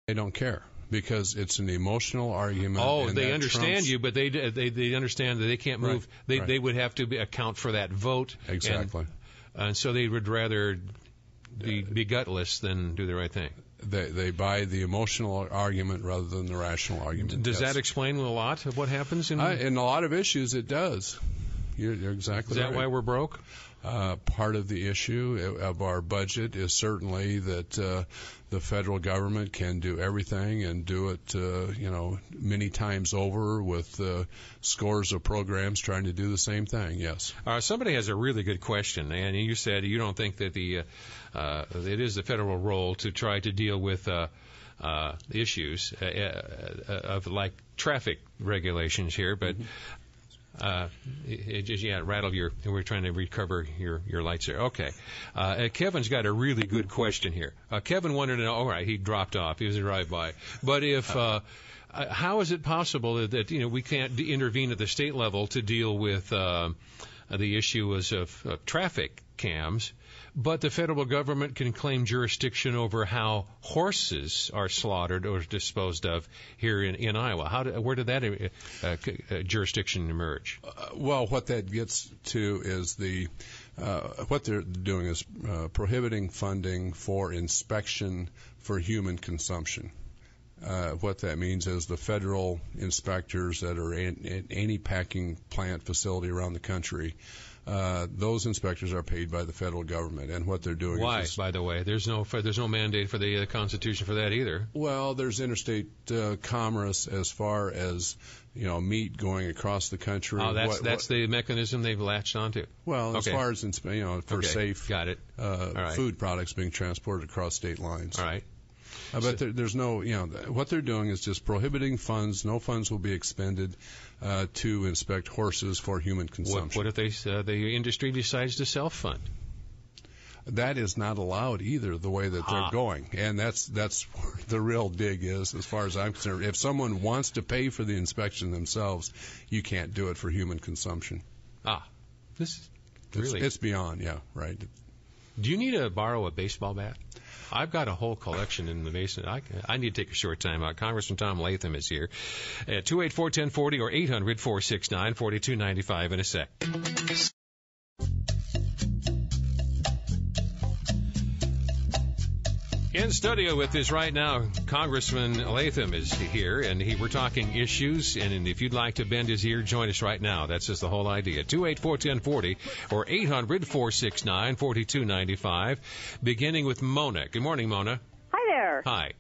They don't care because it's an emotional argument. Oh, and they understand you, but they understand that they can't move. Right. They would have to account for that vote. Exactly. And so they would rather be gutless than do the right thing. They buy the emotional argument rather than the rational argument. Does that explain a lot of what happens in a lot of issues? It does. You're exactly right. Is that why we're broke? Part of the issue of our budget is certainly that the federal government can do everything and do it, many times over with scores of programs trying to do the same thing. Yes. Somebody has a really good question, and you said you don't think that it is the federal role to try to deal with issues of like traffic regulations here, but. It rattled we're trying to recover your lights there. Okay. Kevin's got a really good question here. Kevin wanted to know, all right, he dropped off. He was a drive-by. But how is it possible that we can't intervene at the state level to deal with the issues of traffic cams, but the federal government can claim jurisdiction over how horses are slaughtered or disposed of here in Iowa? Where did that jurisdiction emerge? Well, what that gets to is what they're doing is prohibiting funding for inspection for human consumption. What that means is the federal inspectors that are in any packing plant facility around the country, those inspectors are paid by the federal government, and what they're doing. Why? By the way, there's no mandate for the Constitution for that either. Well, there's interstate commerce as far as meat going across the country. Oh, that's the mechanism they've latched onto. Well, as far as for safe Got it. Food products being transported across state lines. All right. But there's no, what they're doing is just prohibiting funds. No funds will be expended to inspect horses for human consumption. What if the industry decides to self-fund? That is not allowed either, the way that they're going. And that's where the real dig is, as far as I'm concerned. If someone wants to pay for the inspection themselves, you can't do it for human consumption. It's beyond, right. Do you need to borrow a baseball bat? I've got a whole collection in the basement. I need to take a short time out. Congressman Tom Latham is here at 284-1040 or 800-469-4295 in a sec. In studio with us right now, Congressman Latham is here, and we're talking issues, and if you'd like to bend his ear, join us right now. That's just the whole idea. 284-1040 or 800-469-4295, beginning with Mona. Good morning, Mona. Hi there. Hi.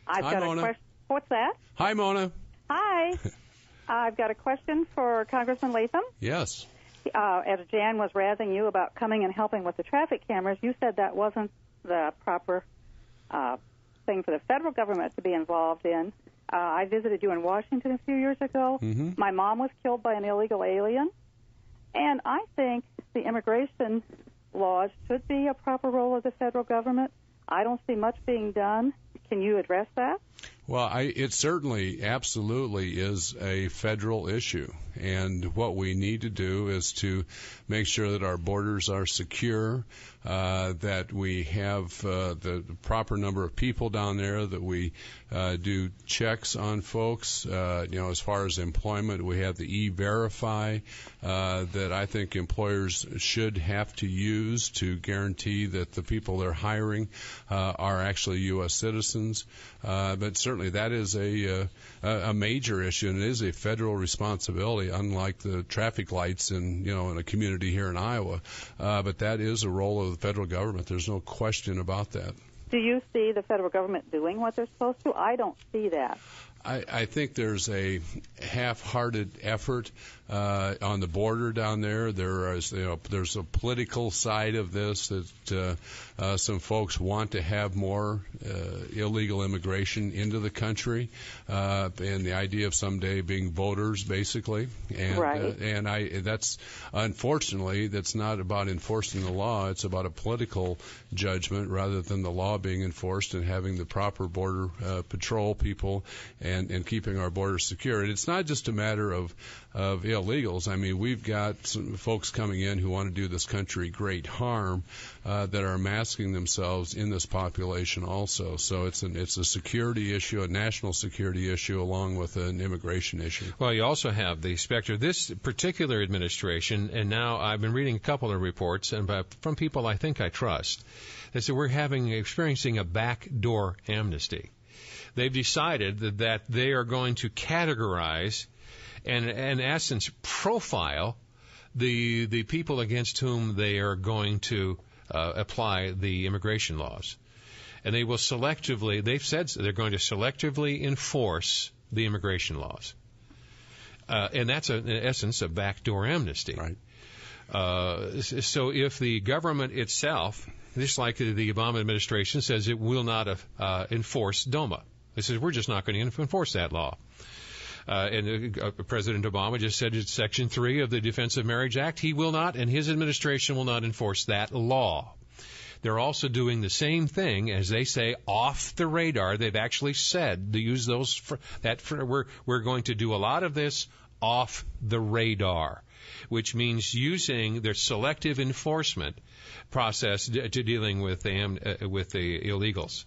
I've got Mona. a question. What's that? Hi, Mona. Hi. I've got a question for Congressman Latham. Yes. As Jan was razzing you about coming and helping with the traffic cameras, you said that wasn't the proper thing for the federal government to be involved in. I visited you in Washington a few years ago. Mm-hmm. My mom was killed by an illegal alien, and I think the immigration laws should be a proper role of the federal government. I don't see much being done. Can you address that? Well, it certainly, absolutely is a federal issue. And what we need to do is to make sure that our borders are secure, that we have the proper number of people down there, that we do checks on folks. As far as employment, we have the E-Verify that I think employers should have to use to guarantee that the people they're hiring are actually U.S. citizens. But certainly that is a major issue, and it is a federal responsibility, unlike the traffic lights in a community here in Iowa. But that is a role of the federal government. There's no question about that. Do you see the federal government doing what they're supposed to? I don't see that. I think there's a half-hearted effort on the border down there. There's a political side of this that some folks want to have more illegal immigration into the country, and the idea of someday being voters, basically. And, right. That's unfortunately that's not about enforcing the law. It's about a political judgment rather than the law being enforced and having the proper border patrol people and keeping our borders secure. And it's not just a matter of illegals. I mean, we've got some folks coming in who want to do this country great harm that are masking themselves in this population also. So it's a security issue, a national security issue, along with an immigration issue. Well, you also have the specter of this particular administration, and now I've been reading a couple of reports and from people I think I trust. They say we're experiencing a backdoor amnesty. They've decided that they are going to categorize and, in essence, profile the people against whom they are going to apply the immigration laws. And they will selectively, they've said they're going to selectively enforce the immigration laws. And that's, in essence, a backdoor amnesty. Right. So if the government itself, just like the Obama administration, says it will not enforce DOMA, it says we're just not going to enforce that law. And President Obama just said it's Section 3 of the Defense of Marriage Act. He will not, and his administration will not enforce that law. They're also doing the same thing, as they say, off the radar. They've actually said to use those we're going to do a lot of this off the radar, which means using their selective enforcement process to dealing with the illegals.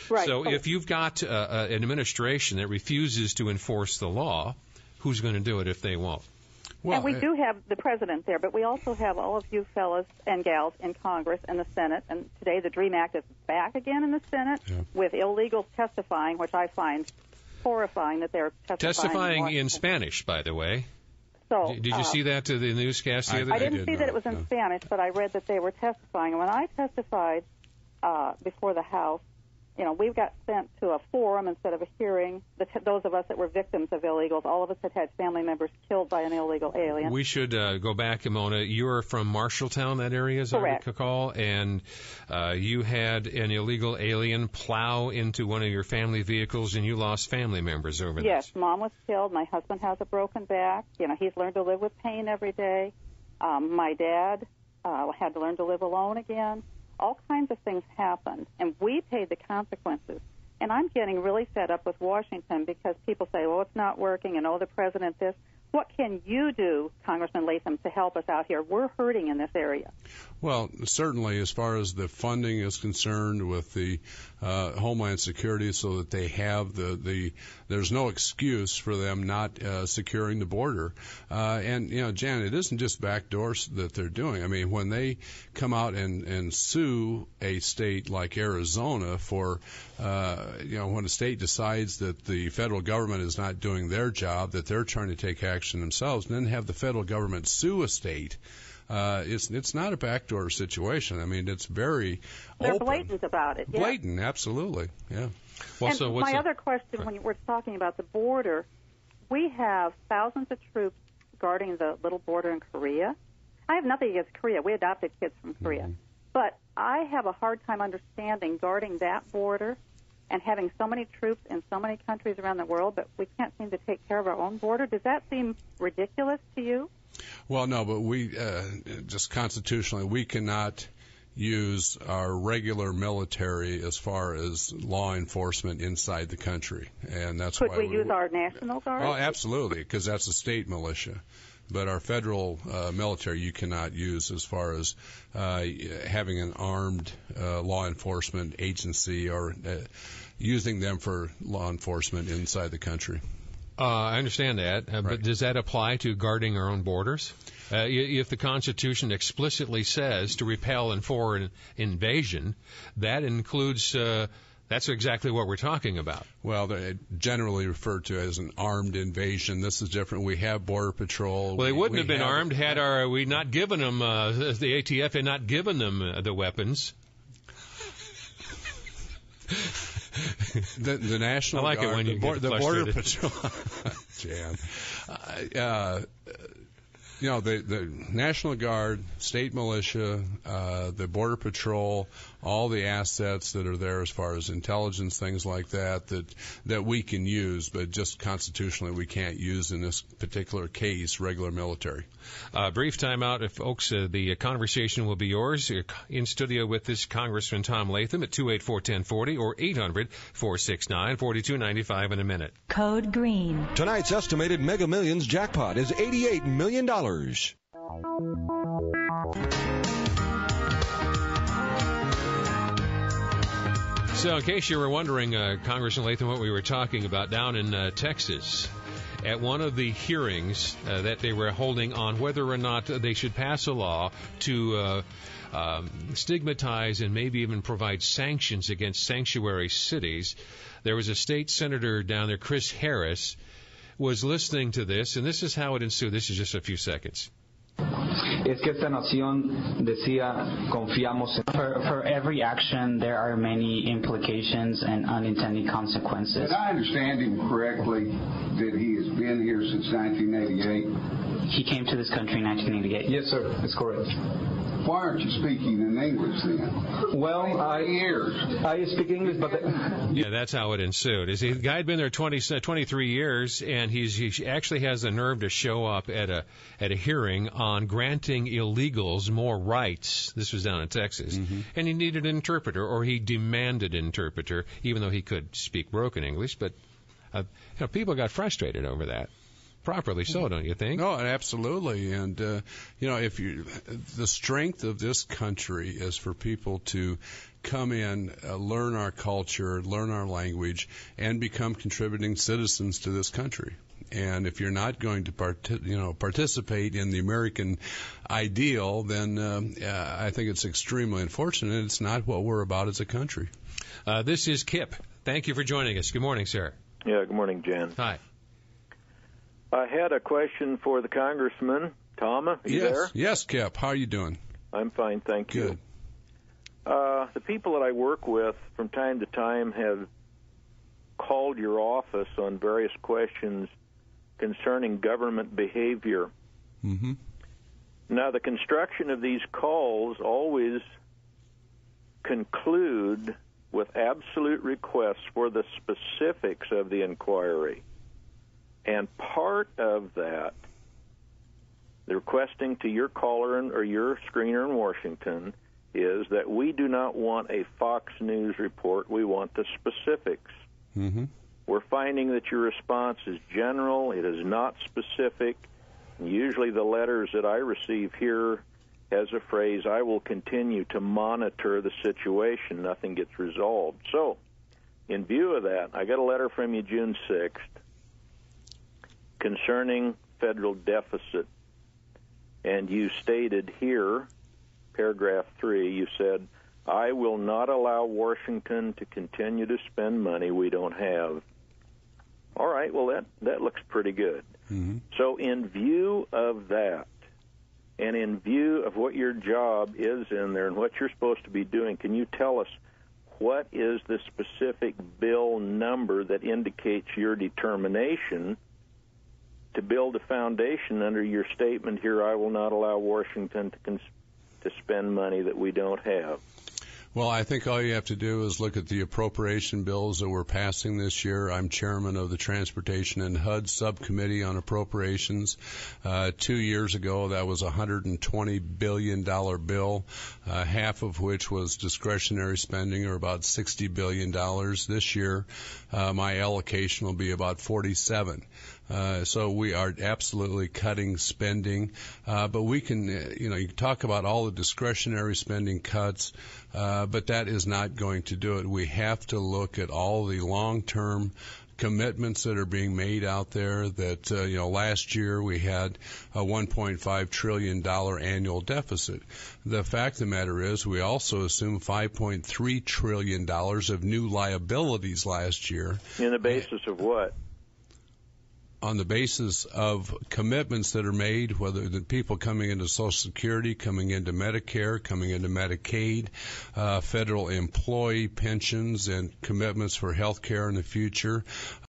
Right. So if you've got an administration that refuses to enforce the law, who's going to do it if they won't? Well, and we do have the president there, but we also have all of you fellas and gals in Congress and the Senate. And today the DREAM Act is back again in the Senate with illegals testifying, which I find horrifying that they're testifying in Spanish, by the way. So, did you see that to the newscast the other day? I didn't see that it was in Spanish, but I read that they were testifying. And when I testified before the House, we got sent to a forum instead of a hearing. Those of us that were victims of illegals, all of us had family members killed by an illegal alien. We should go back, Mona. You're from Marshalltown, that area, as Correct. I recall, and you had an illegal alien plow into one of your family vehicles, and you lost family members over this. Yes, Mom was killed. My husband has a broken back. He's learned to live with pain every day. My dad had to learn to live alone again. All kinds of things happened, and we paid the consequences. And I'm getting really fed up with Washington because people say, well, it's not working, and, the president this. What can you do, Congressman Latham, to help us out here? We're hurting in this area. Well, certainly as far as the funding is concerned with the Homeland Security, so that they have there's no excuse for them not securing the border. And, Jan, it isn't just backdoors that they're doing. I mean, when they come out and sue a state like Arizona for, when a state decides that the federal government is not doing their job, that they're trying to take action themselves, and then have the federal government sue a state, it's not a backdoor situation. I mean, it's very They're open. blatant about it. Yeah. Blatant, absolutely, yeah. Well, and so my other question, when we're talking about the border, we have thousands of troops guarding the little border in Korea. I have nothing against Korea. We adopted kids from Korea. Mm-hmm. But I have a hard time understanding guarding that border and having so many troops in so many countries around the world, but we can't seem to take care of our own border. Does that seem ridiculous to you? Well, no, but we just constitutionally, we cannot use our regular military as far as law enforcement inside the country, and that's Could why we use our National Guard? Oh, absolutely, because that's a state militia. But our federal military you cannot use as far as having an armed law enforcement agency or using them for law enforcement inside the country. I understand that, right. But does that apply to guarding our own borders? If the Constitution explicitly says to repel and foreign invasion, that includes that's exactly what we're talking about. Well, they're generally referred to as an armed invasion. This is different. We have Border Patrol. Well, they wouldn't have been armed had we not given them, the ATF had not given them the weapons. The National Guard, it when you the Border Patrol, Jan. The National Guard, state militia, the Border Patrol, all the assets that are there as far as intelligence, things like that we can use, but just constitutionally we can't use in this particular case regular military. Brief time out, folks. The conversation will be yours. In studio with this Congressman Tom Latham at 284-1040 or 800-469-4295 in a minute. Code Green. Tonight's estimated Mega Millions jackpot is $88 million. So in case you were wondering, Congressman Latham, what we were talking about down in Texas, at one of the hearings that they were holding on whether or not they should pass a law to stigmatize and maybe even provide sanctions against sanctuary cities, there was a state senator down there, Chris Harris, was listening to this, and this is how it ensued. This is just a few seconds. Es que esta nación decía, confiamos en... For every action, there are many implications and unintended consequences. Did I understand him correctly that he has been here since 1988? He came to this country in 1988. Yes, sir. That's correct. Why aren't you speaking in English then? Well, I speak English, but... Yeah, that's how it ensued. The guy had been there 23 years, and he actually has the nerve to show up at a hearing on granting illegals more rights. This was down in Texas. Mm-hmm. And he needed an interpreter, or he demanded an interpreter, even though he could speak broken English. But people got frustrated over that. Properly so, don't you think? No, absolutely. And the strength of this country is for people to come in, learn our culture, learn our language, and become contributing citizens to this country. And if you're not going to participate in the American ideal, then I think it's extremely unfortunate. It's not what we're about as a country. This is Kip. Thank you for joining us. Good morning, sir. Yeah, good morning, Jan. Hi. I had a question for the Congressman. Tom, are you there? Yes, Kip. How are you doing? I'm fine, thank you. Good. The people that I work with from time to time have called your office on various questions concerning government behavior. Mm-hmm. Now, the construction of these calls always conclude with absolute requests for the specifics of the inquiry. And part of that, the requesting to your caller or your screener in Washington, is that we do not want a Fox News report. We want the specifics. Mm-hmm. We're finding that your response is general. It is not specific. And usually the letters that I receive here has a phrase, I will continue to monitor the situation. Nothing gets resolved. So, in view of that, I got a letter from you June 6th. Concerning federal deficit, and you stated here, paragraph 3, you said, I will not allow Washington to continue to spend money we don't have. All right, well, that looks pretty good. Mm-hmm. So in view of that, and in view of what your job is in there and what you're supposed to be doing, can you tell us what is the specific bill number that indicates your determination to build a foundation under your statement here, I will not allow Washington to spend money that we don't have? Well, I think all you have to do is look at the appropriation bills that we're passing this year. I'm chairman of the Transportation and HUD Subcommittee on Appropriations. 2 years ago, that was a $120 billion bill, half of which was discretionary spending, or about $60 billion. This year, my allocation will be about $47. So we are absolutely cutting spending, but we can, you talk about all the discretionary spending cuts, but that is not going to do it. We have to look at all the long-term commitments that are being made out there. That last year we had a $1.5 trillion annual deficit. The fact of the matter is we also assumed $5.3 trillion of new liabilities last year. On the basis of what? On the basis of commitments that are made, whether the people coming into Social Security, coming into Medicare, coming into Medicaid, federal employee pensions, and commitments for health care in the future.